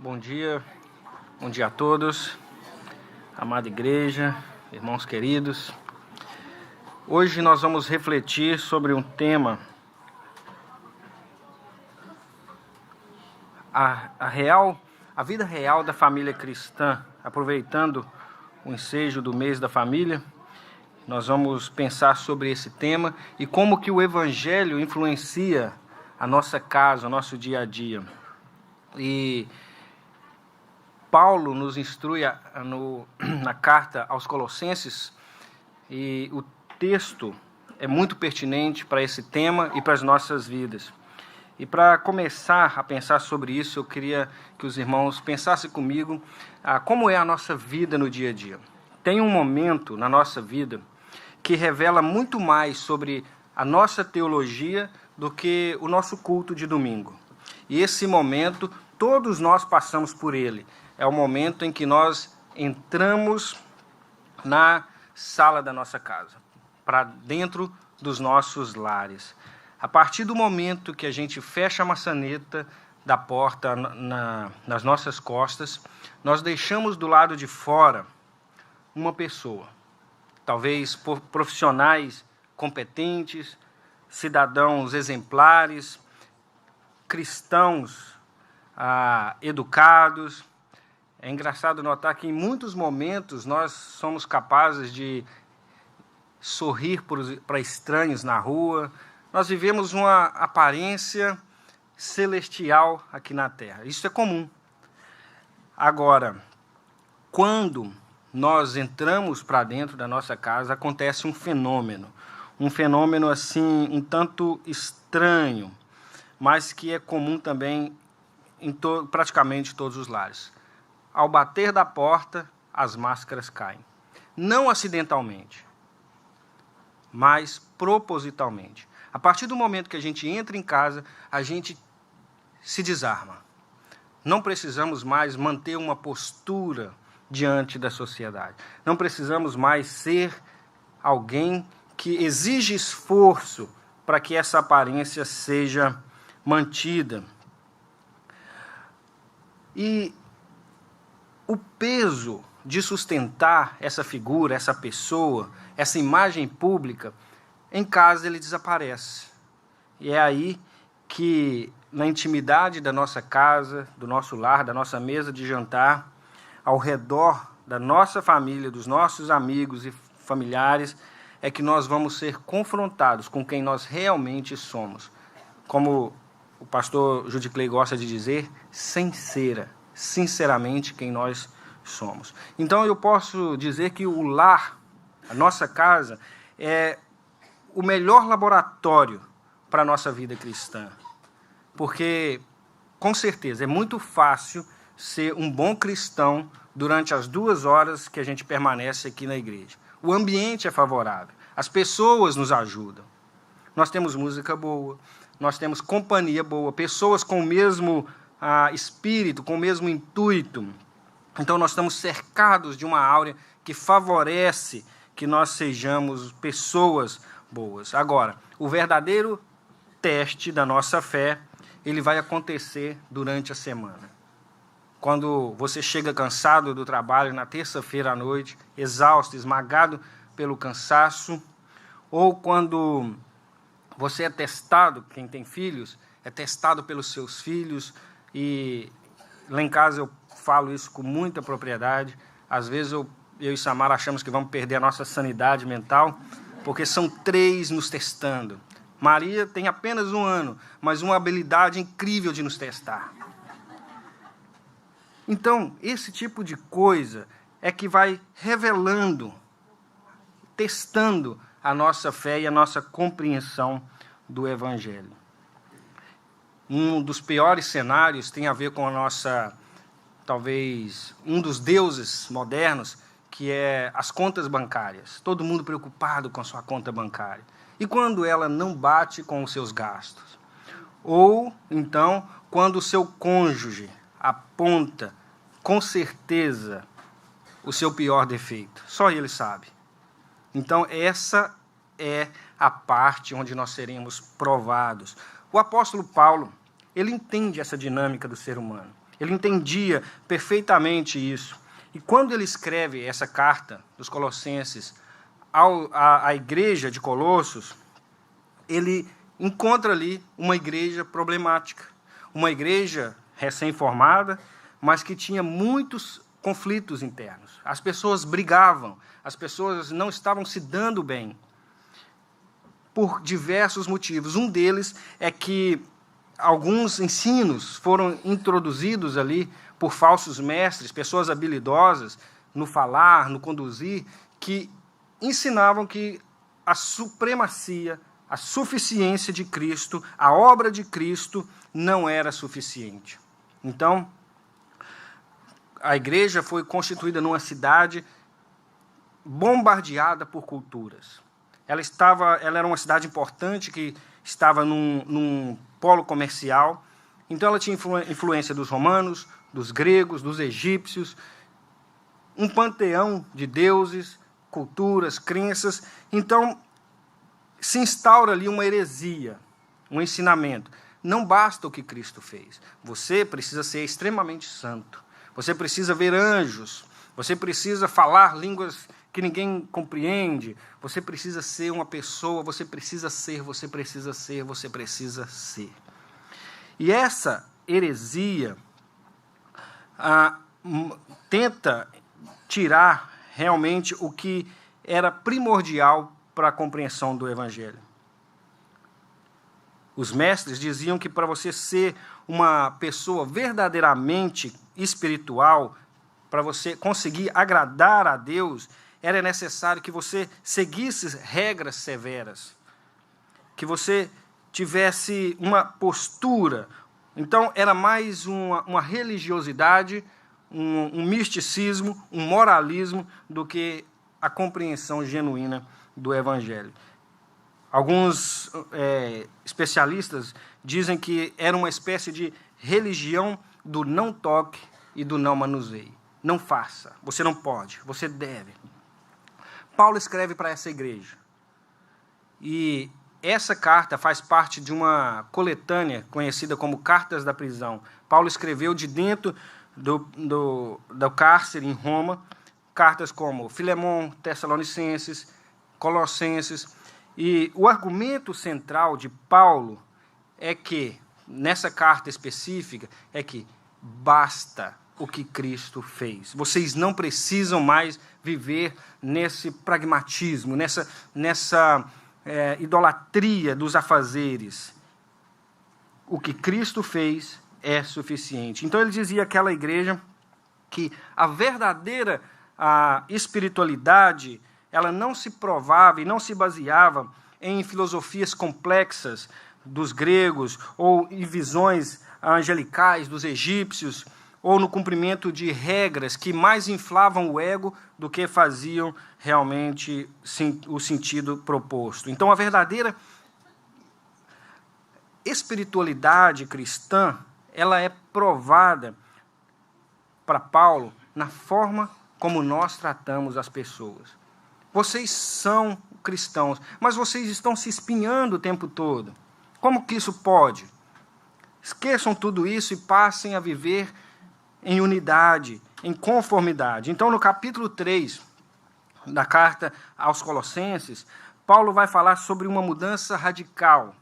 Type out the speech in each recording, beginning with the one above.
Bom dia a todos, amada igreja, irmãos queridos. Hoje nós vamos refletir sobre um tema, a vida real da família cristã. Aproveitando o ensejo do mês da família, nós vamos pensar sobre esse tema e como que o Evangelho influencia a nossa casa, o nosso dia a dia. E Paulo nos instrui na carta aos Colossenses, e o texto é muito pertinente para esse tema e para as nossas vidas. E para começar a pensar sobre isso, eu queria que os irmãos pensassem comigo como é a nossa vida no dia a dia. Tem um momento na nossa vida que revela muito mais sobre a nossa teologia do que o nosso culto de domingo. E esse momento, todos nós passamos por ele. É o momento em que nós entramos na sala da nossa casa, para dentro dos nossos lares. A partir do momento que a gente fecha a maçaneta da porta nas nossas costas, nós deixamos do lado de fora uma pessoa, talvez profissionais competentes, cidadãos exemplares, cristãos educados. É engraçado notar que em muitos momentos nós somos capazes de sorrir para estranhos na rua. Nós vivemos uma aparência celestial aqui na Terra. Isso é comum. Agora, quando nós entramos para dentro da nossa casa, acontece um fenômeno assim, um tanto estranho, mas que é comum também em praticamente todos os lares. Ao bater da porta, as máscaras caem. Não acidentalmente, mas propositalmente. A partir do momento que a gente entra em casa, a gente se desarma. Não precisamos mais manter uma postura diante da sociedade. Não precisamos mais ser alguém que exige esforço para que essa aparência seja mantida. E o peso de sustentar essa figura, essa pessoa, essa imagem pública, em casa ele desaparece. E é aí que, na intimidade da nossa casa, do nosso lar, da nossa mesa de jantar, ao redor da nossa família, dos nossos amigos e familiares, é que nós vamos ser confrontados com quem nós realmente somos. Como o pastor Judiclei gosta de dizer, sinceramente quem nós somos. Então eu posso dizer que o lar, a nossa casa, é o melhor laboratório para a nossa vida cristã. Porque, com certeza, é muito fácil ser um bom cristão durante as 2 horas que a gente permanece aqui na igreja. O ambiente é favorável, as pessoas nos ajudam. Nós temos música boa, nós temos companhia boa, pessoas com o mesmo espírito, com o mesmo intuito. Então, nós estamos cercados de uma áurea que favorece que nós sejamos pessoas boas. Agora, o verdadeiro teste da nossa fé, ele vai acontecer durante a semana. Quando você chega cansado do trabalho na terça-feira à noite, exausto, esmagado pelo cansaço, ou quando você é testado, quem tem filhos, é testado pelos seus filhos, e lá em casa eu falo isso com muita propriedade. Às vezes eu e Samara achamos que vamos perder a nossa sanidade mental, porque são 3 nos testando. Maria tem apenas 1 ano, mas uma habilidade incrível de nos testar. Então, esse tipo de coisa é que vai revelando, testando a nossa fé e a nossa compreensão do Evangelho. Um dos piores cenários tem a ver com a nossa, talvez, um dos deuses modernos, que é as contas bancárias. Todo mundo preocupado com a sua conta bancária. E quando ela não bate com os seus gastos? Ou, então, quando o seu cônjuge aponta, com certeza, o seu pior defeito. Só ele sabe. Então, essa é a parte onde nós seremos provados. O apóstolo Paulo, ele entende essa dinâmica do ser humano. Ele entendia perfeitamente isso. E quando ele escreve essa carta dos Colossenses à igreja de Colossos, ele encontra ali uma igreja problemática, uma igreja recém-formada, mas que tinha muitos conflitos internos. As pessoas brigavam, as pessoas não estavam se dando bem, por diversos motivos. Um deles é que alguns ensinos foram introduzidos ali por falsos mestres, pessoas habilidosas no falar, no conduzir, que ensinavam que a supremacia, a suficiência de Cristo, a obra de Cristo não era suficiente. Então, a igreja foi constituída numa cidade bombardeada por culturas. Ela era uma cidade importante que estava num polo comercial. Então, ela tinha influência dos romanos, dos gregos, dos egípcios, um panteão de deuses, culturas, crenças. Então, se instaura ali uma heresia, um ensinamento. Não basta o que Cristo fez. Você precisa ser extremamente santo. Você precisa ver anjos. Você precisa falar línguas que ninguém compreende. Você precisa ser uma pessoa. Você precisa ser, você precisa ser, você precisa ser. E essa heresia tenta tirar realmente o que era primordial para a compreensão do Evangelho. Os mestres diziam que para você ser uma pessoa verdadeiramente espiritual, para você conseguir agradar a Deus, era necessário que você seguisse regras severas, que você tivesse uma postura. Então, era mais uma religiosidade, um misticismo, um moralismo, do que a compreensão genuína do Evangelho. Alguns especialistas dizem que era uma espécie de religião do não toque e do não manuseie. Não faça, você não pode, você deve. Paulo escreve para essa igreja. E essa carta faz parte de uma coletânea conhecida como Cartas da Prisão. Paulo escreveu de dentro do cárcere em Roma, cartas como Filemon, Tessalonicenses, Colossenses. E o argumento central de Paulo é que, nessa carta específica, é que basta o que Cristo fez. Vocês não precisam mais viver nesse pragmatismo, nessa idolatria dos afazeres. O que Cristo fez é suficiente. Então, ele dizia àquela igreja que a verdadeira espiritualidade, ela não se provava e não se baseava em filosofias complexas dos gregos ou em visões angelicais dos egípcios, ou no cumprimento de regras que mais inflavam o ego do que faziam realmente o sentido proposto. Então, a verdadeira espiritualidade cristã, ela é provada para Paulo na forma como nós tratamos as pessoas. Vocês são cristãos, mas vocês estão se espinhando o tempo todo. Como que isso pode? Esqueçam tudo isso e passem a viver em unidade, em conformidade. Então, no capítulo 3 da carta aos Colossenses, Paulo vai falar sobre uma mudança radical.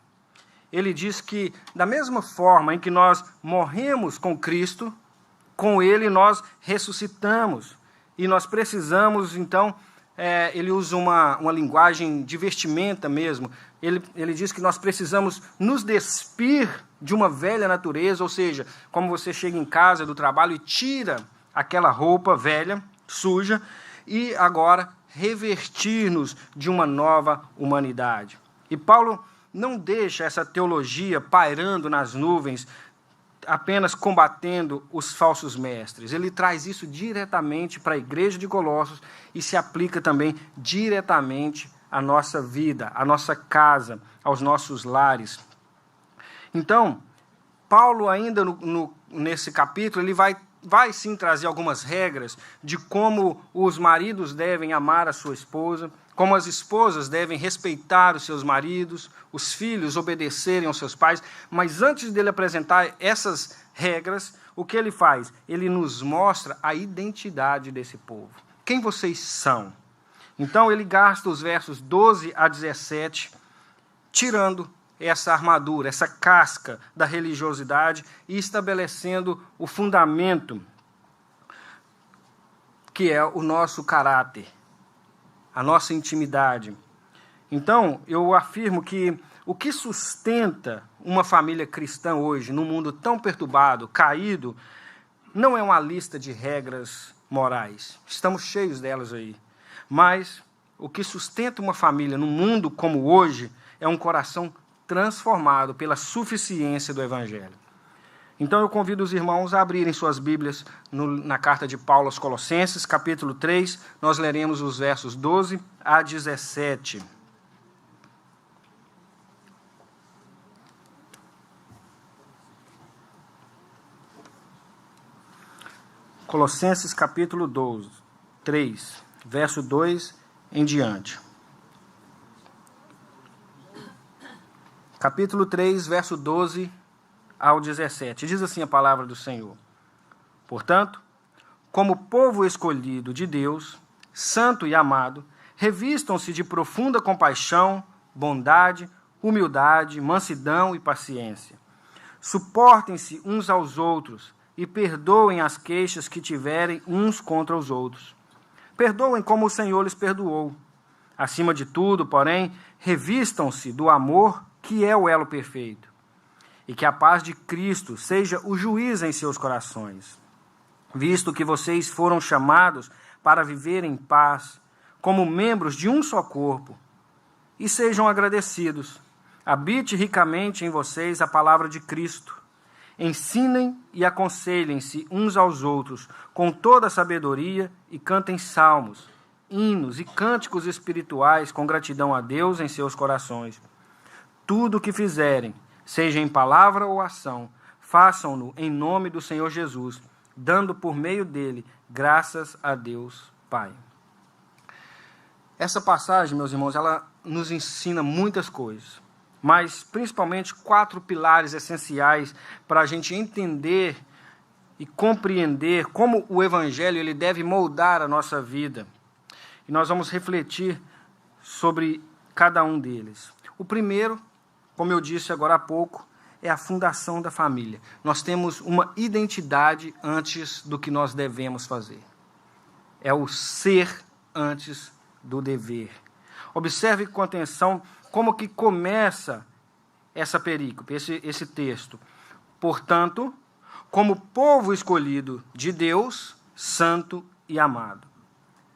Ele diz que, da mesma forma em que nós morremos com Cristo, com Ele nós ressuscitamos. E nós precisamos, então, ele usa uma linguagem de vestimenta mesmo. Ele diz que nós precisamos nos despir de uma velha natureza, ou seja, como você chega em casa do trabalho e tira aquela roupa velha, suja, e agora revestir-nos de uma nova humanidade. E Paulo não deixa essa teologia pairando nas nuvens, apenas combatendo os falsos mestres. Ele traz isso diretamente para a igreja de Colossos e se aplica também diretamente à nossa vida, à nossa casa, aos nossos lares. Então, Paulo ainda nesse capítulo, ele vai sim trazer algumas regras de como os maridos devem amar a sua esposa, como as esposas devem respeitar os seus maridos, os filhos obedecerem aos seus pais. Mas antes dele apresentar essas regras, o que ele faz? Ele nos mostra a identidade desse povo. Quem vocês são? Então, ele gasta os versos 12 a 17, tirando essa armadura, essa casca da religiosidade e estabelecendo o fundamento, que é o nosso caráter, a nossa intimidade. Então, eu afirmo que o que sustenta uma família cristã hoje, num mundo tão perturbado, caído, não é uma lista de regras morais. Estamos cheios delas aí. Mas o que sustenta uma família num mundo como hoje é um coração transformado pela suficiência do Evangelho. Então eu convido os irmãos a abrirem suas Bíblias na carta de Paulo aos Colossenses, capítulo 3, nós leremos os versos 12 a 17. Colossenses capítulo 3, verso 2 em diante. Capítulo 3, verso 12 ao 17. Diz assim a palavra do Senhor. Portanto, como povo escolhido de Deus, santo e amado, revistam-se de profunda compaixão, bondade, humildade, mansidão e paciência. Suportem-se uns aos outros e perdoem as queixas que tiverem uns contra os outros. Perdoem como o Senhor lhes perdoou. Acima de tudo, porém, revistam-se do amor, que é o elo perfeito. E que a paz de Cristo seja o juiz em seus corações. Visto que vocês foram chamados para viver em paz, como membros de um só corpo, e sejam agradecidos. Habite ricamente em vocês a palavra de Cristo. Ensinem e aconselhem-se uns aos outros com toda a sabedoria e cantem salmos, hinos e cânticos espirituais com gratidão a Deus em seus corações. Tudo o que fizerem, seja em palavra ou ação, façam-no em nome do Senhor Jesus, dando por meio dele graças a Deus Pai. Essa passagem, meus irmãos, ela nos ensina muitas coisas, mas principalmente 4 pilares essenciais para a gente entender e compreender como o Evangelho ele deve moldar a nossa vida. E nós vamos refletir sobre cada um deles. O primeiro, como eu disse agora há pouco, é a fundação da família. Nós temos uma identidade antes do que nós devemos fazer. É o ser antes do dever. Observe com atenção como que começa essa perícope, esse texto. Portanto, como povo escolhido de Deus, santo e amado.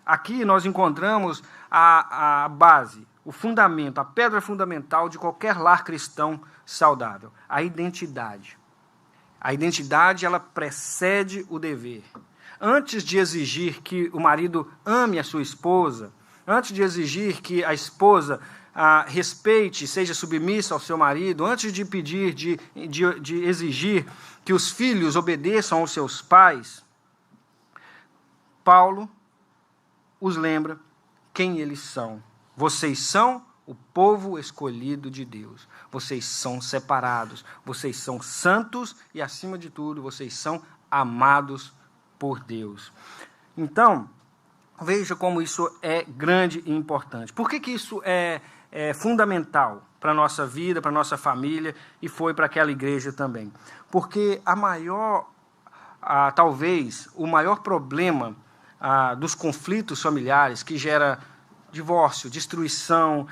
Aqui nós encontramos a base, o fundamento, a pedra fundamental de qualquer lar cristão saudável, a identidade. A identidade, ela precede o dever. Antes de exigir que o marido ame a sua esposa, antes de exigir que a esposa respeite, seja submissa ao seu marido, antes de pedir, de exigir que os filhos obedeçam aos seus pais, Paulo os lembra quem eles são. Vocês são o povo escolhido de Deus. Vocês são separados. Vocês são santos e, acima de tudo, vocês são amados por Deus. Então, veja como isso é grande e importante. Por que isso é fundamental para a nossa vida, para a nossa família e foi para aquela igreja também? Porque talvez o maior problema dos conflitos familiares que gera divórcio, destruição,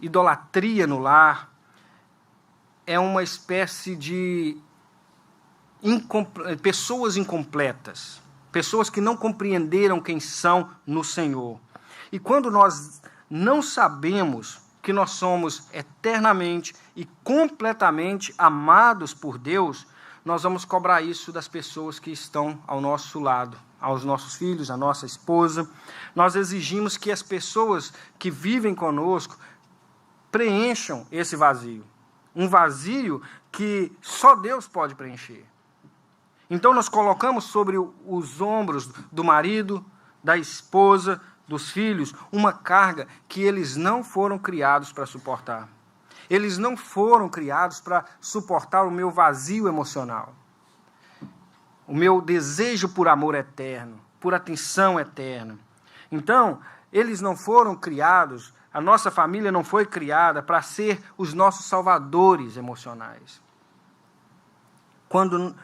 idolatria no lar, é uma espécie de pessoas incompletas, pessoas que não compreenderam quem são no Senhor. E quando nós não sabemos que nós somos eternamente e completamente amados por Deus, nós vamos cobrar isso das pessoas que estão ao nosso lado, aos nossos filhos, à nossa esposa. Nós exigimos que as pessoas que vivem conosco preencham esse vazio. Um vazio que só Deus pode preencher. Então nós colocamos sobre os ombros do marido, da esposa, dos filhos, uma carga que eles não foram criados para suportar. Eles não foram criados para suportar o meu vazio emocional. o meu desejo por amor eterno, por atenção eterna. Então, eles não foram criados, a nossa família não foi criada para ser os nossos salvadores emocionais. Quando,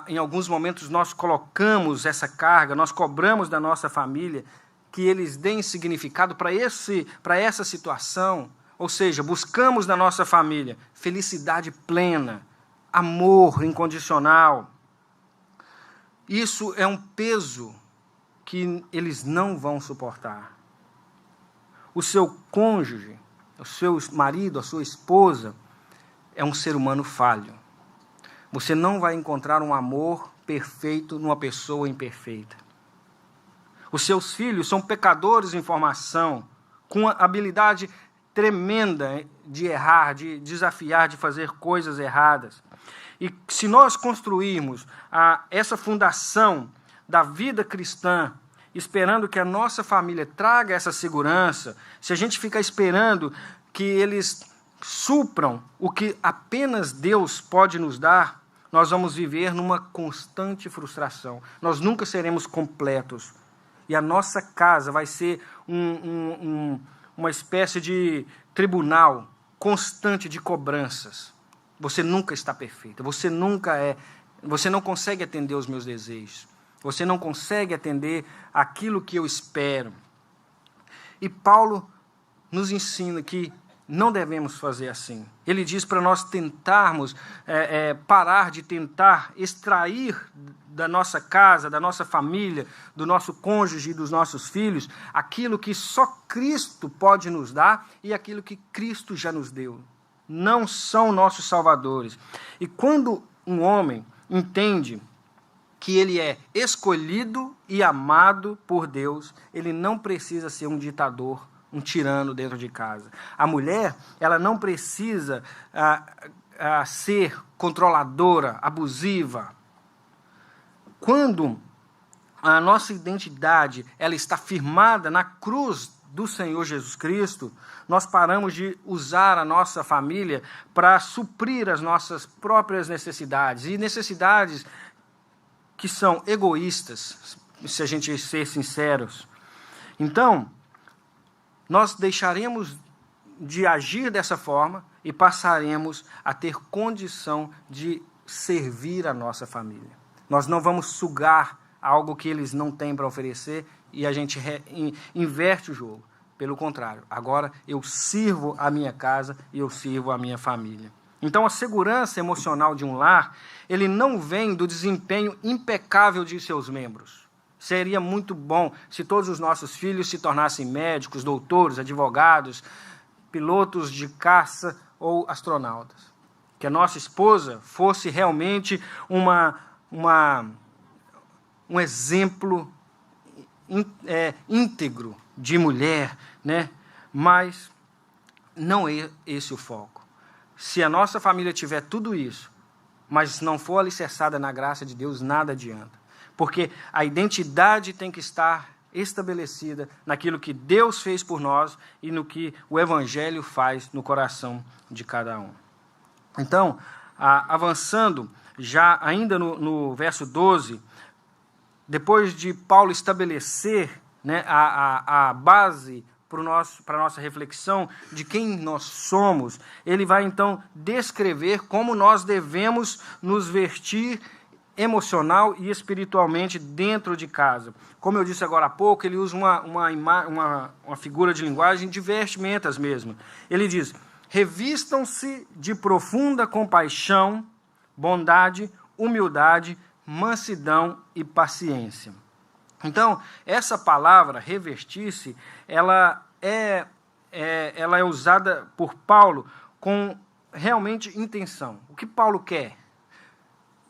em alguns momentos, nós colocamos essa carga, nós cobramos da nossa família que eles deem significado para essa situação, ou seja, buscamos na nossa família felicidade plena, amor incondicional. Isso é um peso que eles não vão suportar. O seu cônjuge, o seu marido, a sua esposa, é um ser humano falho. Você não vai encontrar um amor perfeito numa pessoa imperfeita. Os seus filhos são pecadores em formação, com a habilidade tremenda de errar, de desafiar, de fazer coisas erradas. E se nós construirmos essa fundação da vida cristã, esperando que a nossa família traga essa segurança, se a gente ficar esperando que eles supram o que apenas Deus pode nos dar, nós vamos viver numa constante frustração. Nós nunca seremos completos. E a nossa casa vai ser uma espécie de tribunal constante de cobranças. Você nunca está perfeita. Você não consegue atender os meus desejos. Você não consegue atender aquilo que eu espero. E Paulo nos ensina que não devemos fazer assim. Ele diz para nós tentarmos parar de tentar extrair da nossa casa, da nossa família, do nosso cônjuge e dos nossos filhos, aquilo que só Cristo pode nos dar e aquilo que Cristo já nos deu. Não são nossos salvadores. E quando um homem entende que ele é escolhido e amado por Deus, ele não precisa ser um ditador, um tirano dentro de casa. A mulher, ela não precisa ser controladora, abusiva. Quando a nossa identidade ela está firmada na cruz do Senhor Jesus Cristo, nós paramos de usar a nossa família para suprir as nossas próprias necessidades, e necessidades que são egoístas, se a gente ser sinceros. Então, nós deixaremos de agir dessa forma e passaremos a ter condição de servir a nossa família. Nós não vamos sugar algo que eles não têm para oferecer e a gente inverte o jogo. Pelo contrário, agora eu sirvo a minha casa e eu sirvo a minha família. Então, a segurança emocional de um lar, ele não vem do desempenho impecável de seus membros. Seria muito bom se todos os nossos filhos se tornassem médicos, doutores, advogados, pilotos de caça ou astronautas. Que a nossa esposa fosse realmente um exemplo íntegro de mulher, né? Mas não é esse o foco. Se a nossa família tiver tudo isso, mas não for alicerçada na graça de Deus, nada adianta. Porque a identidade tem que estar estabelecida naquilo que Deus fez por nós e no que o Evangelho faz no coração de cada um. Então, avançando, já ainda no verso 12, depois de Paulo estabelecer, né, a base para a nossa reflexão de quem nós somos, ele vai então descrever como nós devemos nos vestir emocional e espiritualmente dentro de casa. Como eu disse agora há pouco, ele usa uma figura de linguagem de vestimentas mesmo. Ele diz: revistam-se de profunda compaixão, bondade, humildade, mansidão e paciência. Então, essa palavra, revestir-se, ela é usada por Paulo com realmente intenção. O que Paulo quer?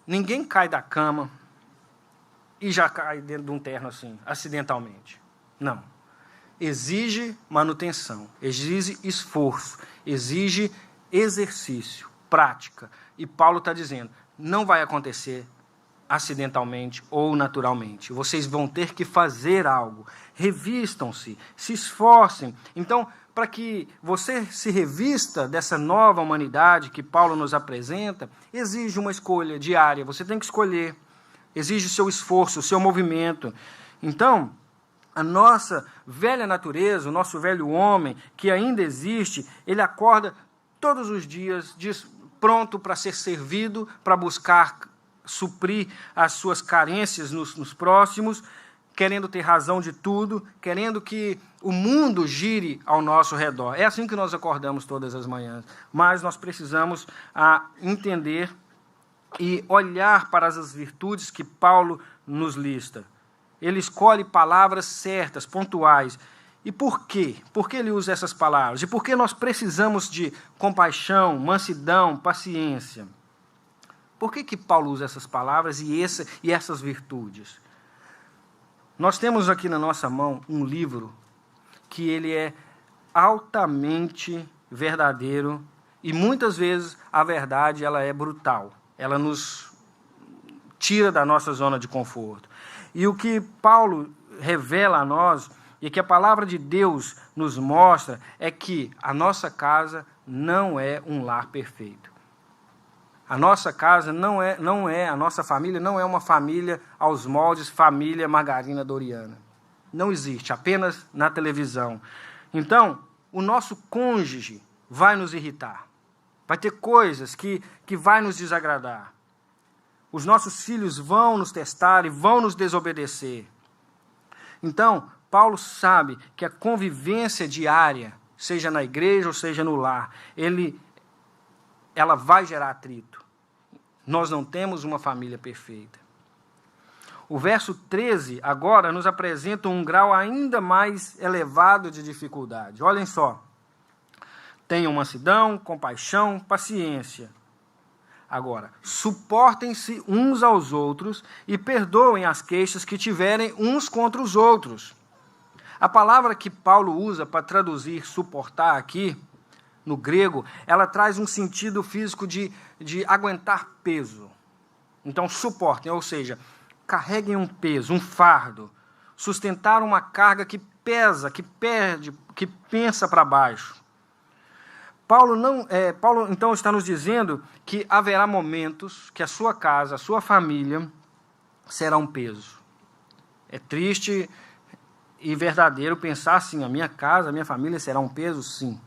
Ninguém cai da cama e já cai dentro de um terno assim, acidentalmente. Não. Exige manutenção, exige esforço, exige exercício, prática. E Paulo está dizendo, não vai acontecer acidentalmente ou naturalmente. Vocês vão ter que fazer algo. Revistam-se, se esforcem. Então, para que você se revista dessa nova humanidade que Paulo nos apresenta, exige uma escolha diária. Você tem que escolher exige o seu esforço, o seu movimento. Então, a nossa velha natureza, o nosso velho homem, que ainda existe, ele acorda todos os dias pronto para ser servido, para buscar suprir as suas carências nos próximos, querendo ter razão de tudo, querendo que o mundo gire ao nosso redor. É assim que nós acordamos todas as manhãs. Mas nós precisamos entender e olhar para as virtudes que Paulo nos lista. Ele escolhe palavras certas, pontuais. E por quê? Por que ele usa essas palavras? E por que nós precisamos de compaixão, mansidão, paciência? Por que Paulo usa essas palavras e essas virtudes? Nós temos aqui na nossa mão um livro que ele é altamente verdadeiro e muitas vezes a verdade ela é brutal. Ela nos tira da nossa zona de conforto. E o que Paulo revela a nós e que a palavra de Deus nos mostra é que a nossa casa não é um lar perfeito. A nossa casa a nossa família não é uma família aos moldes família Margarina Doriana. Não existe, apenas na televisão. Então, o nosso cônjuge vai nos irritar. Vai ter coisas que vai nos desagradar. Os nossos filhos vão nos testar e vão nos desobedecer. Então, Paulo sabe que a convivência diária, seja na igreja ou seja no lar, ela vai gerar atrito. Nós não temos uma família perfeita. O verso 13 agora nos apresenta um grau ainda mais elevado de dificuldade. Olhem só. Tenham mansidão, compaixão, paciência. Agora, suportem-se uns aos outros e perdoem as queixas que tiverem uns contra os outros. A palavra que Paulo usa para traduzir suportar aqui, no grego, ela traz um sentido físico de aguentar peso. Então, suportem, ou seja, carreguem um peso, um fardo, sustentar uma carga que pesa, que perde, que pensa para baixo. Paulo, então, está nos dizendo que haverá momentos que a sua casa, a sua família, será um peso. É triste e verdadeiro pensar assim, a minha casa, a minha família será um peso? Sim.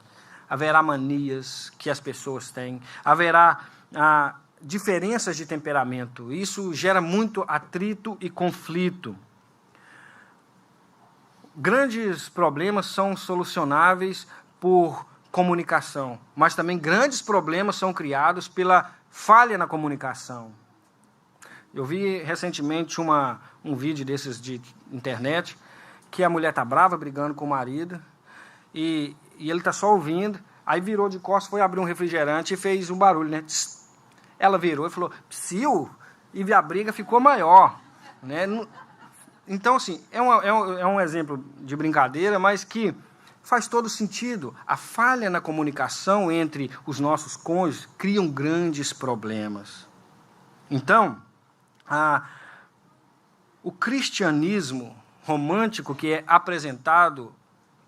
Haverá manias que as pessoas têm, haverá diferenças de temperamento. Isso gera muito atrito e conflito. Grandes problemas são solucionáveis por comunicação, mas também grandes problemas são criados pela falha na comunicação. Eu vi recentemente um vídeo desses de internet que a mulher está brava, brigando com o marido, e ele está só ouvindo, aí virou de costas, foi abrir um refrigerante e fez um barulho, né? Ela virou e falou, psiu, e a briga ficou maior, né? Então, assim, é um exemplo de brincadeira, mas que faz todo sentido. A falha na comunicação entre os nossos cônjuges criam grandes problemas. Então, o cristianismo romântico que é apresentado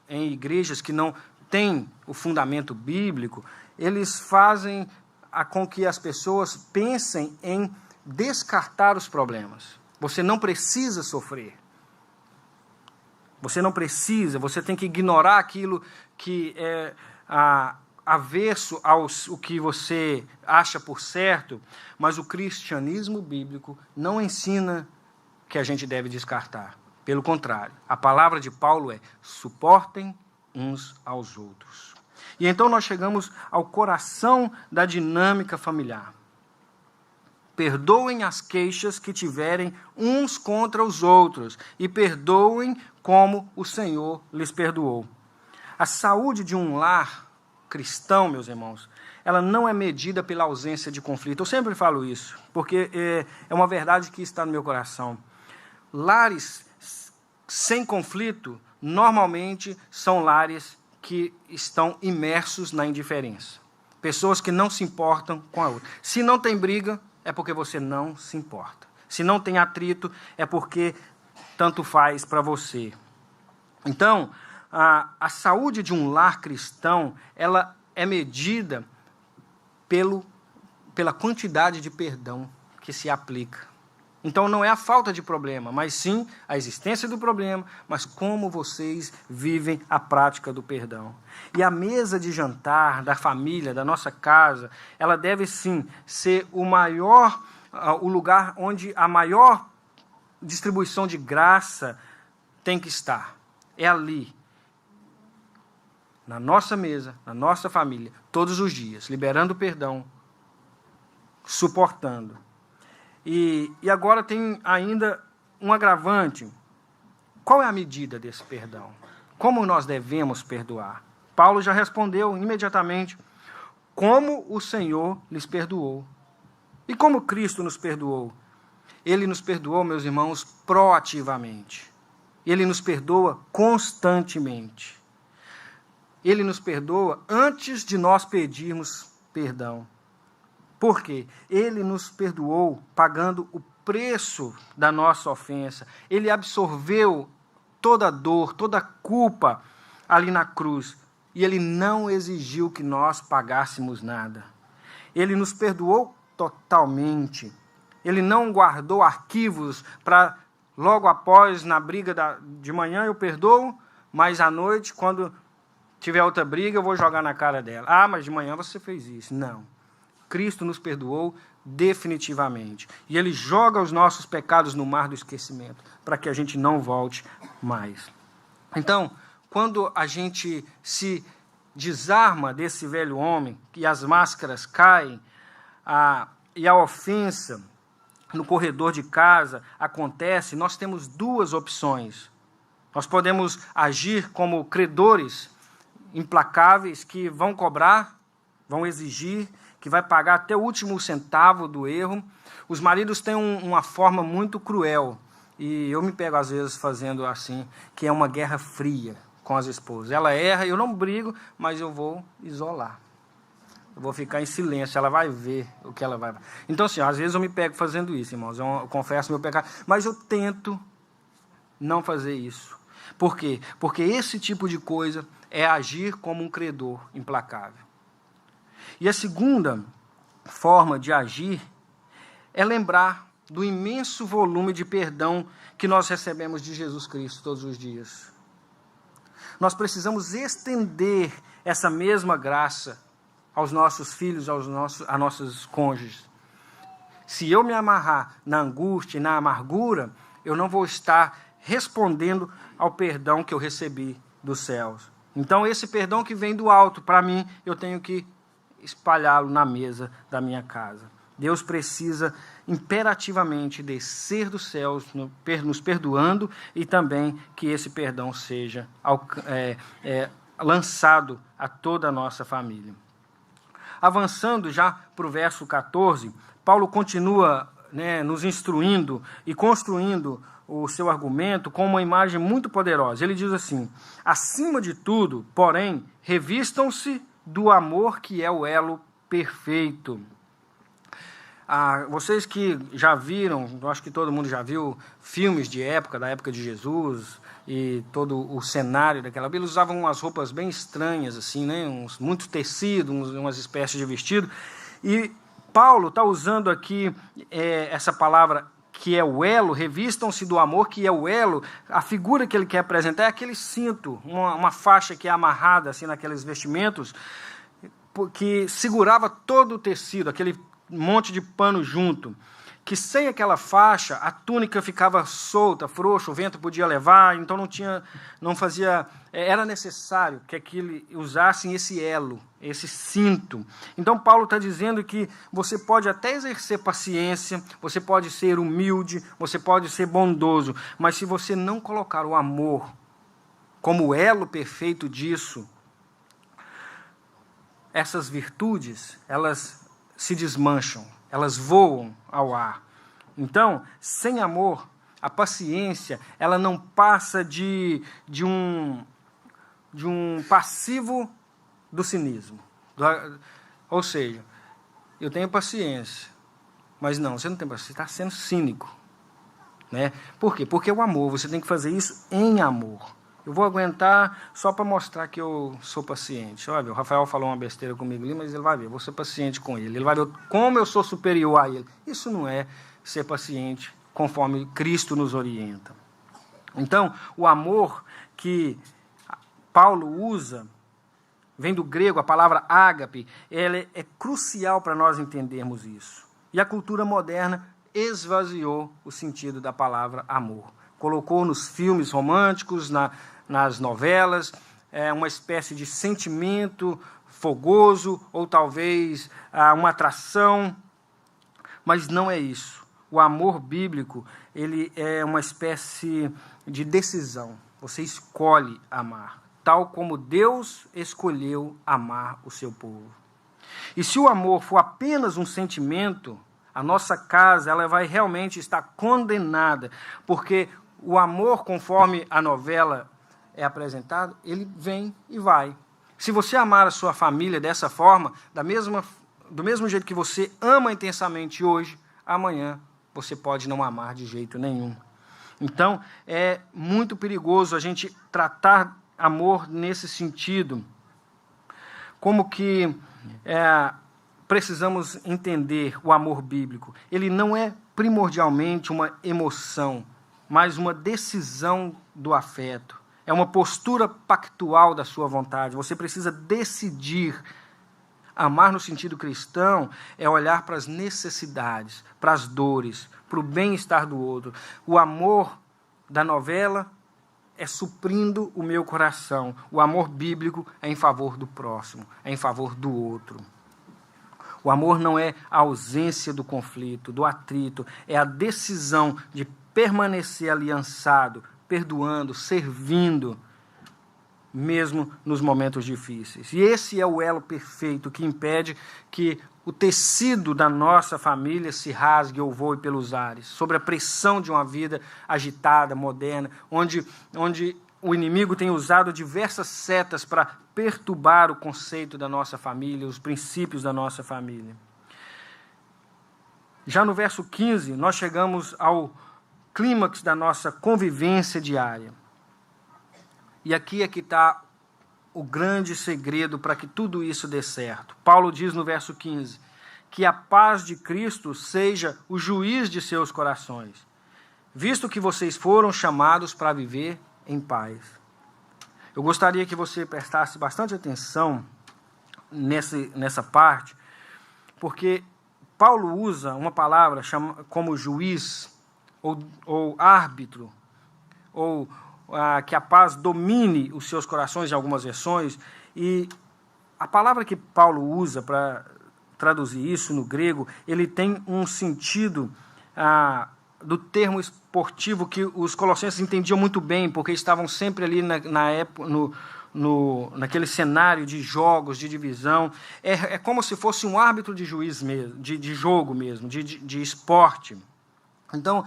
em igrejas que não têm o fundamento bíblico, eles fazem com que as pessoas pensem em descartar os problemas. Você não precisa sofrer. Você não precisa, você tem que ignorar aquilo que é averso ao que você acha por certo, mas o cristianismo bíblico não ensina que a gente deve descartar. Pelo contrário, a palavra de Paulo é: suportem uns aos outros. E então nós chegamos ao coração da dinâmica familiar. Perdoem as queixas que tiverem uns contra os outros, e perdoem como o Senhor lhes perdoou. A saúde de um lar cristão, meus irmãos, ela não é medida pela ausência de conflito. Eu sempre falo isso, porque é uma verdade que está no meu coração. Lares sem conflito, normalmente, são lares que estão imersos na indiferença. Pessoas que não se importam com a outra. Se não tem briga, é porque você não se importa. Se não tem atrito, é porque tanto faz para você. Então, a saúde de um lar cristão, ela é medida pela quantidade de perdão que se aplica. Então, não é a falta de problema, mas sim a existência do problema, mas como vocês vivem a prática do perdão. E a mesa de jantar da família, da nossa casa, ela deve sim ser o lugar onde a maior distribuição de graça tem que estar. É ali, na nossa mesa, na nossa família, todos os dias, liberando perdão, suportando. E agora tem ainda um agravante. Qual é a medida desse perdão? Como nós devemos perdoar? Paulo já respondeu imediatamente: como o Senhor lhes perdoou. E como Cristo nos perdoou? Ele nos perdoou, meus irmãos, proativamente. Ele nos perdoa constantemente. Ele nos perdoa antes de nós pedirmos perdão. Por quê? Ele nos perdoou pagando o preço da nossa ofensa. Ele absorveu toda a dor, toda a culpa ali na cruz. E ele não exigiu que nós pagássemos nada. Ele nos perdoou totalmente. Ele não guardou arquivos para logo após, na briga de manhã, eu perdoo, mas à noite, quando tiver outra briga, eu vou jogar na cara dela. Ah, mas de manhã você fez isso. Não. Cristo nos perdoou definitivamente. E Ele joga os nossos pecados no mar do esquecimento, para que a gente não volte mais. Então, quando a gente se desarma desse velho homem, e as máscaras caem, e a ofensa no corredor de casa acontece, nós temos duas opções. Nós podemos agir como credores implacáveis que vão cobrar, vão exigir, que vai pagar até o último centavo do erro. Os maridos têm uma forma muito cruel, e eu me pego às vezes fazendo assim, que é uma guerra fria com as esposas. Ela erra, eu não brigo, mas eu vou isolar. Eu vou ficar em silêncio, ela vai ver o que ela vai... Então, assim, às vezes eu me pego fazendo isso, irmãos, eu confesso meu pecado, mas eu tento não fazer isso. Por quê? Porque esse tipo de coisa é agir como um credor implacável. E a segunda forma de agir é lembrar do imenso volume de perdão que nós recebemos de Jesus Cristo todos os dias. Nós precisamos estender essa mesma graça aos nossos filhos, a nossos cônjuges. Se eu me amarrar na angústia e na amargura, eu não vou estar respondendo ao perdão que eu recebi dos céus. Então, esse perdão que vem do alto, para mim, eu tenho que espalhá-lo na mesa da minha casa. Deus precisa imperativamente descer dos céus, nos perdoando, e também que esse perdão seja lançado a toda a nossa família. Avançando já para o verso 14, Paulo continua nos instruindo e construindo o seu argumento com uma imagem muito poderosa. Ele diz assim: acima de tudo, porém, revistam-se do amor, que é o elo perfeito. Vocês que já viram, eu acho que todo mundo já viu filmes de época, da época de Jesus, e todo o cenário daquela época, eles usavam umas roupas bem estranhas, assim, muito tecido, umas espécies de vestido, e Paulo está usando aqui essa palavra que é o elo, revistam-se do amor, que é o elo. A figura que ele quer apresentar é aquele cinto, uma faixa que é amarrada assim naqueles vestimentos, que segurava todo o tecido, aquele monte de pano junto, que sem aquela faixa a túnica ficava solta, frouxa, o vento podia levar, então era necessário que aquele usassem esse elo, esse cinto. Então Paulo está dizendo que você pode até exercer paciência, você pode ser humilde, você pode ser bondoso, mas se você não colocar o amor como o elo perfeito disso, essas virtudes, elas se desmancham, elas voam ao ar. Então, sem amor, a paciência, ela não passa de um passivo do cinismo. Ou seja, eu tenho paciência, mas não, você não tem paciência, você está sendo cínico. Por quê? Porque o amor, você tem que fazer isso em amor. Eu vou aguentar só para mostrar que eu sou paciente. Olha, o Rafael falou uma besteira comigo ali, mas ele vai ver, eu vou ser paciente com ele. Ele vai ver como eu sou superior a ele. Isso não é ser paciente conforme Cristo nos orienta. Então, o amor que Paulo usa vem do grego, a palavra ágape, ela é crucial para nós entendermos isso. E a cultura moderna esvaziou o sentido da palavra amor. Colocou nos filmes românticos, nas novelas, uma espécie de sentimento fogoso, ou talvez uma atração, mas não é isso. O amor bíblico, ele é uma espécie de decisão. Você escolhe amar, tal como Deus escolheu amar o seu povo. E se o amor for apenas um sentimento, a nossa casa ela vai realmente estar condenada, porque o amor, conforme a novela é apresentado, ele vem e vai. Se você amar a sua família dessa forma, do mesmo jeito que você ama intensamente hoje, amanhã você pode não amar de jeito nenhum. Então, é muito perigoso a gente tratar amor nesse sentido. Como que precisamos entender o amor bíblico? Ele não é primordialmente uma emoção, mas uma decisão do afeto. É uma postura pactual da sua vontade. Você precisa decidir. Amar no sentido cristão é olhar para as necessidades, para as dores, para o bem-estar do outro. O amor da novela é suprindo o meu coração. O amor bíblico é em favor do próximo, é em favor do outro. O amor não é a ausência do conflito, do atrito, é a decisão de permanecer aliançado, perdoando, servindo, mesmo nos momentos difíceis. E esse é o elo perfeito que impede que o tecido da nossa família se rasgue ou voe pelos ares, sob a pressão de uma vida agitada, moderna, onde o inimigo tem usado diversas setas para perturbar o conceito da nossa família, os princípios da nossa família. Já no verso 15, nós chegamos ao clímax da nossa convivência diária. E aqui é que está o grande segredo para que tudo isso dê certo. Paulo diz no verso 15, que a paz de Cristo seja o juiz de seus corações, visto que vocês foram chamados para viver em paz. Eu gostaria que você prestasse bastante atenção nessa parte, porque Paulo usa uma palavra como juiz, ou árbitro, ou que a paz domine os seus corações, em algumas versões, e a palavra que Paulo usa para traduzir isso no grego, ele tem um sentido do termo esportivo que os colossenses entendiam muito bem, porque estavam sempre ali na época, naquele cenário de jogos, de divisão. É como se fosse um árbitro de juiz mesmo, de jogo mesmo, de esporte. Então,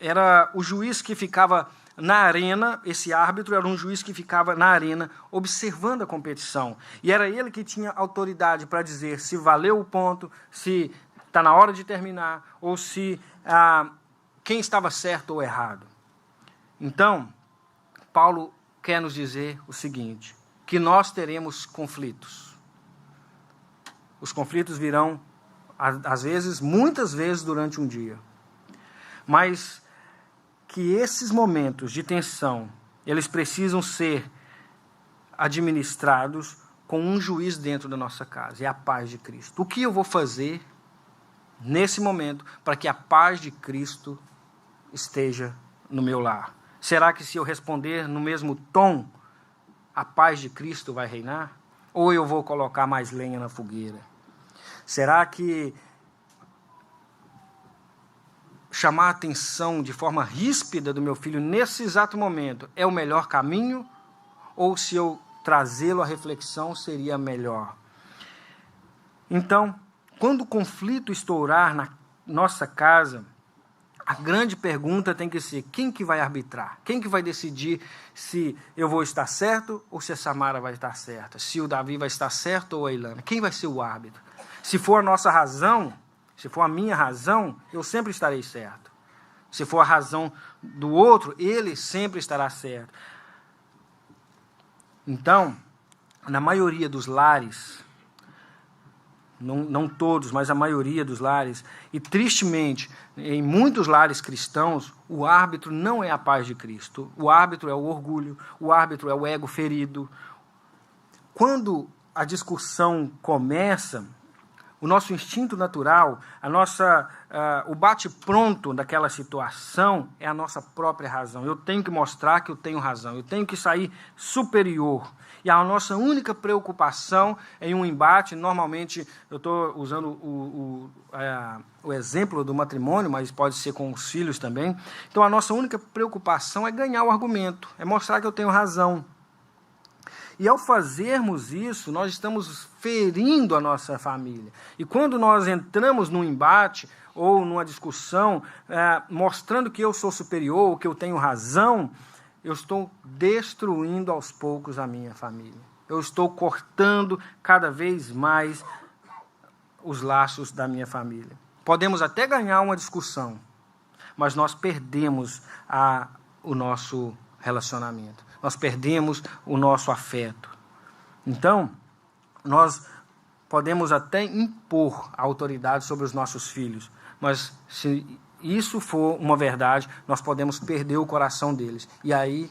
era o juiz que ficava na arena, esse árbitro era um juiz que ficava na arena observando a competição. E era ele que tinha autoridade para dizer se valeu o ponto, se está na hora de terminar, ou se quem estava certo ou errado. Então, Paulo quer nos dizer o seguinte, que nós teremos conflitos. Os conflitos virão, às vezes, muitas vezes durante um dia. Mas que esses momentos de tensão, eles precisam ser administrados com um juiz dentro da nossa casa, é a paz de Cristo. O que eu vou fazer nesse momento para que a paz de Cristo esteja no meu lar? Será que se eu responder no mesmo tom, a paz de Cristo vai reinar? Ou eu vou colocar mais lenha na fogueira? Será que chamar a atenção de forma ríspida do meu filho nesse exato momento é o melhor caminho? Ou se eu trazê-lo à reflexão seria melhor? Então, quando o conflito estourar na nossa casa, a grande pergunta tem que ser, quem que vai arbitrar? Quem que vai decidir se eu vou estar certo ou se a Samara vai estar certa? Se o Davi vai estar certo ou a Ilana? Quem vai ser o árbitro? Se for a nossa razão, se for a minha razão, eu sempre estarei certo. Se for a razão do outro, ele sempre estará certo. Então, na maioria dos lares, não todos, mas a maioria dos lares, e tristemente, em muitos lares cristãos, o árbitro não é a paz de Cristo. O árbitro é o orgulho, o árbitro é o ego ferido. Quando a discussão começa, o nosso instinto natural, o bate-pronto daquela situação é a nossa própria razão. Eu tenho que mostrar que eu tenho razão, eu tenho que sair superior. E a nossa única preocupação em um embate, normalmente, eu estou usando o exemplo do matrimônio, mas pode ser com os filhos também. Então, a nossa única preocupação é ganhar o argumento, é mostrar que eu tenho razão. E ao fazermos isso, nós estamos ferindo a nossa família. E quando nós entramos num embate ou numa discussão, mostrando que eu sou superior, que eu tenho razão, eu estou destruindo aos poucos a minha família. Eu estou cortando cada vez mais os laços da minha família. Podemos até ganhar uma discussão, mas nós perdemos o nosso relacionamento. Nós perdemos o nosso afeto. Então, nós podemos até impor a autoridade sobre os nossos filhos, mas se isso for uma verdade, nós podemos perder o coração deles. E aí,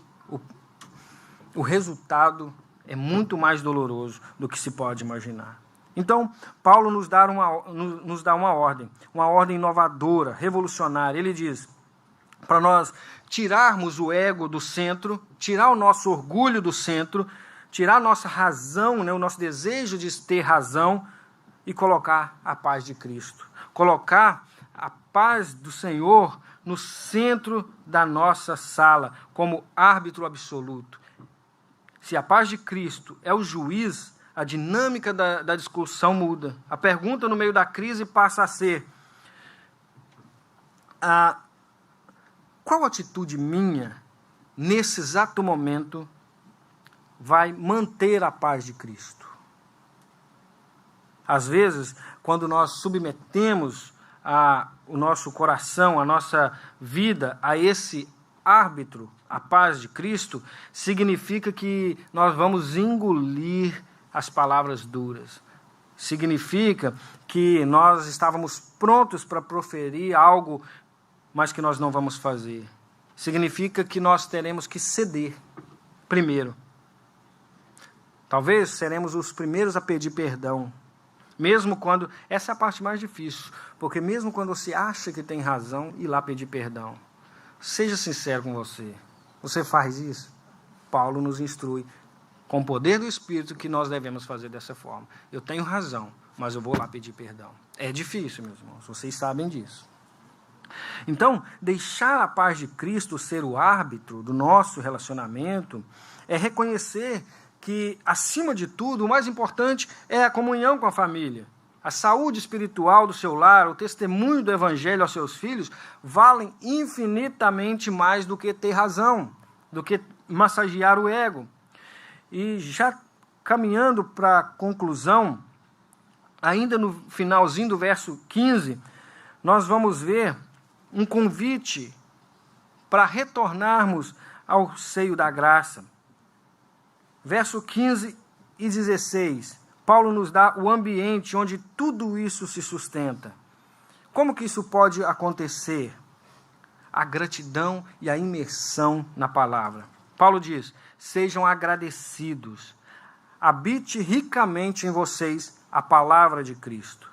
o resultado é muito mais doloroso do que se pode imaginar. Então, Paulo nos dá uma ordem inovadora, revolucionária. Ele diz, para nós tirarmos o ego do centro, tirar o nosso orgulho do centro, tirar a nossa razão, né, o nosso desejo de ter razão e colocar a paz de Cristo. Colocar a paz do Senhor no centro da nossa sala, como árbitro absoluto. Se a paz de Cristo é o juiz, a dinâmica da discussão muda. A pergunta no meio da crise passa a ser: qual atitude minha, nesse exato momento, vai manter a paz de Cristo? Às vezes, quando nós submetemos o nosso coração, a nossa vida a esse árbitro, a paz de Cristo, significa que nós vamos engolir as palavras duras. Significa que nós estávamos prontos para proferir algo, mas que nós não vamos fazer. Significa que nós teremos que ceder primeiro. Talvez seremos os primeiros a pedir perdão. Mesmo quando... Essa é a parte mais difícil, porque mesmo quando você acha que tem razão, ir lá pedir perdão. Seja sincero com você. Você faz isso? Paulo nos instrui, com o poder do Espírito, que nós devemos fazer dessa forma. Eu tenho razão, mas eu vou lá pedir perdão. É difícil, meus irmãos, vocês sabem disso. Então, deixar a paz de Cristo ser o árbitro do nosso relacionamento é reconhecer que, acima de tudo, o mais importante é a comunhão com a família. A saúde espiritual do seu lar, o testemunho do Evangelho aos seus filhos, valem infinitamente mais do que ter razão, do que massagear o ego. E já caminhando para a conclusão, ainda no finalzinho do verso 15, nós vamos ver um convite para retornarmos ao seio da graça. Verso 15 e 16, Paulo nos dá o ambiente onde tudo isso se sustenta. Como que isso pode acontecer? A gratidão e a imersão na palavra. Paulo diz, sejam agradecidos, habite ricamente em vocês a palavra de Cristo.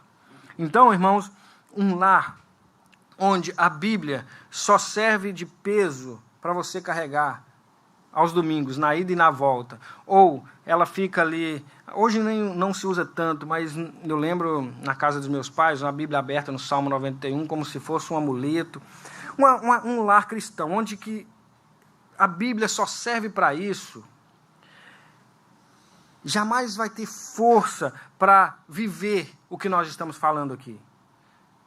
Então, irmãos, um lar onde a Bíblia só serve de peso para você carregar aos domingos, na ida e na volta, ou ela fica ali, hoje não se usa tanto, mas eu lembro na casa dos meus pais, uma Bíblia aberta no Salmo 91, como se fosse um amuleto, um lar cristão, onde que a Bíblia só serve para isso, jamais vai ter força para viver o que nós estamos falando aqui.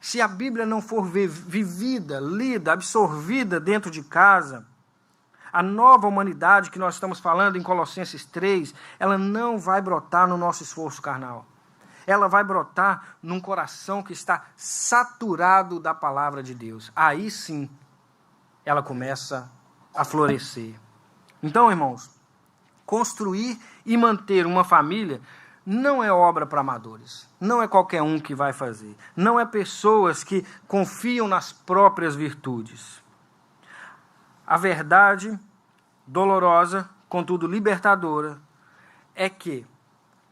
Se a Bíblia não for vivida, lida, absorvida dentro de casa, a nova humanidade que nós estamos falando em Colossenses 3, ela não vai brotar no nosso esforço carnal. Ela vai brotar num coração que está saturado da palavra de Deus. Aí sim, ela começa a florescer. Então, irmãos, construir e manter uma família não é obra para amadores. Não é qualquer um que vai fazer. Não é pessoas que confiam nas próprias virtudes. A verdade dolorosa, contudo libertadora, é que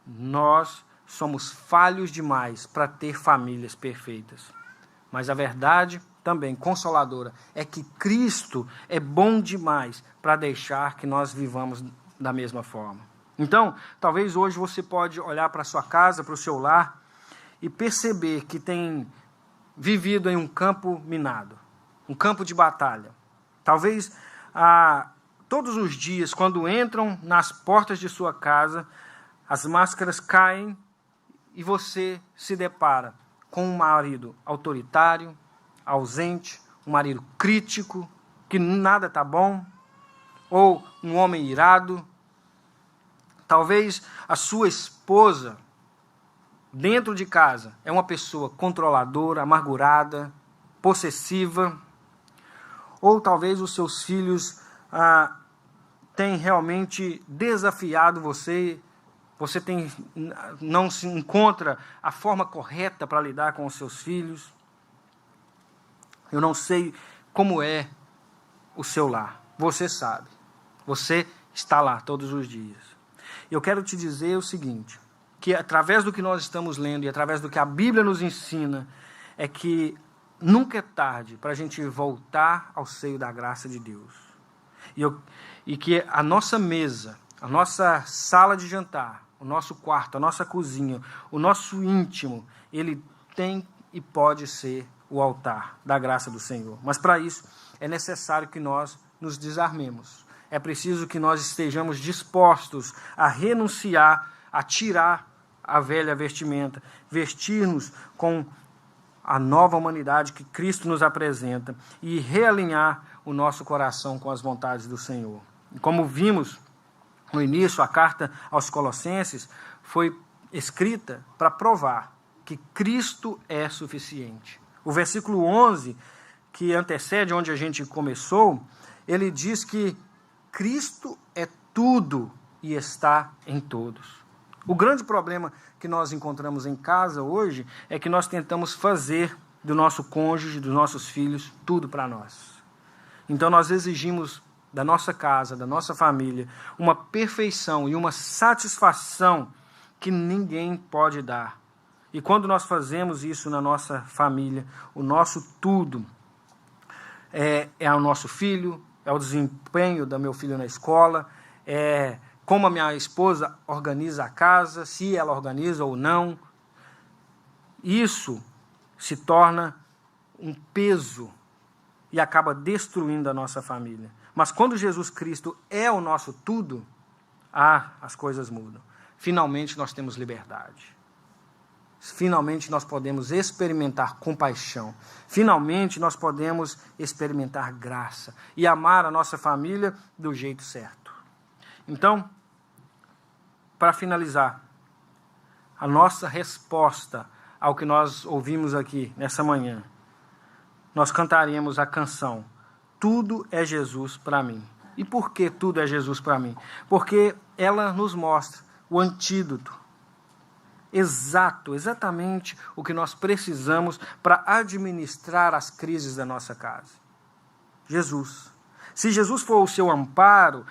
nós somos falhos demais para ter famílias perfeitas. Mas a verdade também consoladora é que Cristo é bom demais para deixar que nós vivamos da mesma forma. Então, talvez hoje você pode olhar para a sua casa, para o seu lar, e perceber que tem vivido em um campo minado, um campo de batalha. Talvez todos os dias, quando entram nas portas de sua casa, as máscaras caem e você se depara com um marido autoritário, ausente, um marido crítico, que nada está bom, ou um homem irado. Talvez a sua esposa, dentro de casa, é uma pessoa controladora, amargurada, possessiva. Ou talvez os seus filhos têm realmente desafiado você. Você não se encontra a forma correta para lidar com os seus filhos. Eu não sei como é o seu lar. Você sabe. Você está lá todos os dias. Eu quero te dizer o seguinte, que através do que nós estamos lendo e através do que a Bíblia nos ensina, é que nunca é tarde para a gente voltar ao seio da graça de Deus. E que a nossa mesa, a nossa sala de jantar, o nosso quarto, a nossa cozinha, o nosso íntimo, ele tem e pode ser o altar da graça do Senhor. Mas para isso é necessário que nós nos desarmemos. É preciso que nós estejamos dispostos a renunciar, a tirar a velha vestimenta, vestir-nos com a nova humanidade que Cristo nos apresenta e realinhar o nosso coração com as vontades do Senhor. E como vimos no início, a carta aos Colossenses foi escrita para provar que Cristo é suficiente. O versículo 11, que antecede onde a gente começou, ele diz que Cristo é tudo e está em todos. O grande problema que nós encontramos em casa hoje é que nós tentamos fazer do nosso cônjuge, dos nossos filhos, tudo para nós. Então nós exigimos da nossa casa, da nossa família, uma perfeição e uma satisfação que ninguém pode dar. E quando nós fazemos isso na nossa família, o nosso tudo é o nosso filho, é o desempenho do meu filho na escola, é como a minha esposa organiza a casa, se ela organiza ou não. Isso se torna um peso e acaba destruindo a nossa família. Mas quando Jesus Cristo é o nosso tudo, as coisas mudam. Finalmente nós temos liberdade. Finalmente nós podemos experimentar compaixão. Finalmente nós podemos experimentar graça e amar a nossa família do jeito certo. Então, para finalizar, a nossa resposta ao que nós ouvimos aqui nessa manhã, nós cantaremos a canção Tudo é Jesus para mim. E por que tudo é Jesus para mim? Porque ela nos mostra o antídoto exatamente o que nós precisamos para administrar as crises da nossa casa. Jesus. Se Jesus for o seu amparo,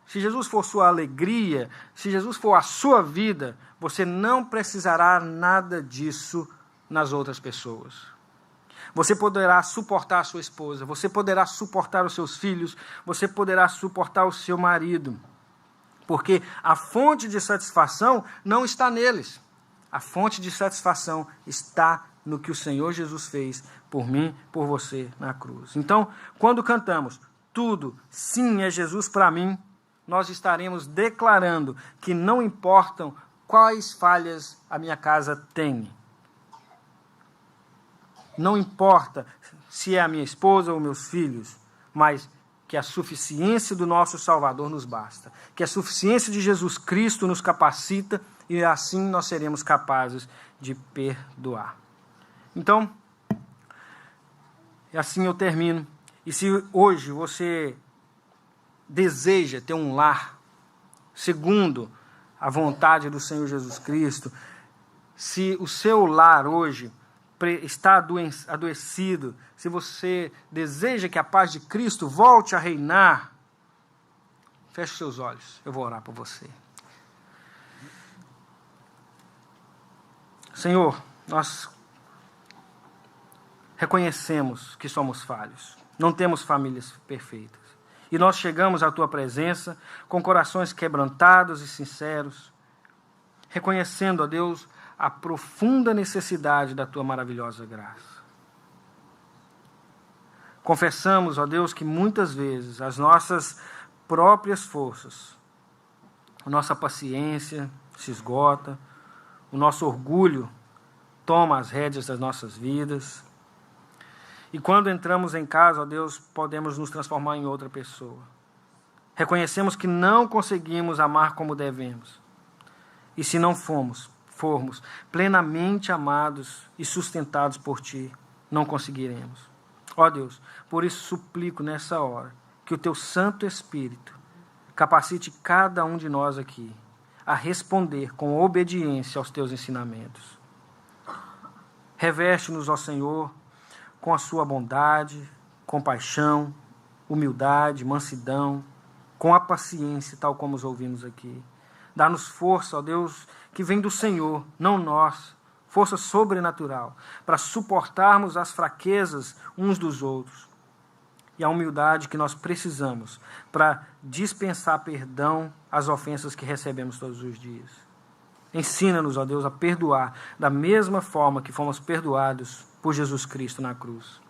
se Jesus for sua alegria, se Jesus for a sua vida, você não precisará nada disso nas outras pessoas. Você poderá suportar a sua esposa, você poderá suportar os seus filhos, você poderá suportar o seu marido, porque a fonte de satisfação não está neles. A fonte de satisfação está no que o Senhor Jesus fez por mim, por você na cruz. Então, quando cantamos tudo, sim, é Jesus para mim, nós estaremos declarando que não importam quais falhas a minha casa tem. Não importa se é a minha esposa ou meus filhos, mas que a suficiência do nosso Salvador nos basta. Que a suficiência de Jesus Cristo nos capacita e assim nós seremos capazes de perdoar. Então, assim eu termino. E se hoje você deseja ter um lar segundo a vontade do Senhor Jesus Cristo, se o seu lar hoje está adoecido, se você deseja que a paz de Cristo volte a reinar, feche seus olhos, eu vou orar por você. Senhor, nós reconhecemos que somos falhos, não temos famílias perfeitas. E nós chegamos à Tua presença com corações quebrantados e sinceros, reconhecendo, ó Deus, a profunda necessidade da Tua maravilhosa graça. Confessamos, ó Deus, que muitas vezes as nossas próprias forças, a nossa paciência se esgota, o nosso orgulho toma as rédeas das nossas vidas. E quando entramos em casa, ó Deus, podemos nos transformar em outra pessoa. Reconhecemos que não conseguimos amar como devemos. E se não formos plenamente amados e sustentados por Ti, não conseguiremos. Ó Deus, por isso suplico nessa hora que o Teu Santo Espírito capacite cada um de nós aqui a responder com obediência aos Teus ensinamentos. Reveste-nos, ó Senhor, com a Sua bondade, compaixão, humildade, mansidão, com a paciência, tal como os ouvimos aqui. Dá-nos força, ó Deus, que vem do Senhor, não nós, força sobrenatural, para suportarmos as fraquezas uns dos outros. E a humildade que nós precisamos para dispensar perdão às ofensas que recebemos todos os dias. Ensina-nos, ó Deus, a perdoar da mesma forma que fomos perdoados por Jesus Cristo na cruz.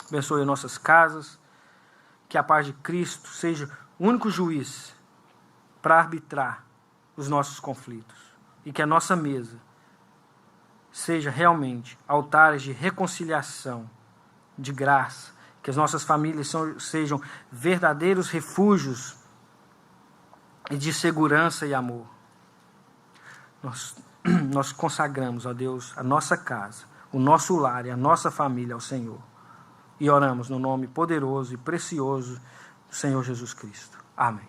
Abençoe nossas casas, que a paz de Cristo seja o único juiz para arbitrar os nossos conflitos e que a nossa mesa seja realmente altares de reconciliação, de graça, que as nossas famílias sejam verdadeiros refúgios de segurança e amor. Nós consagramos, ó Deus, a nossa casa, o nosso lar e a nossa família ao Senhor. E oramos no nome poderoso e precioso do Senhor Jesus Cristo. Amém.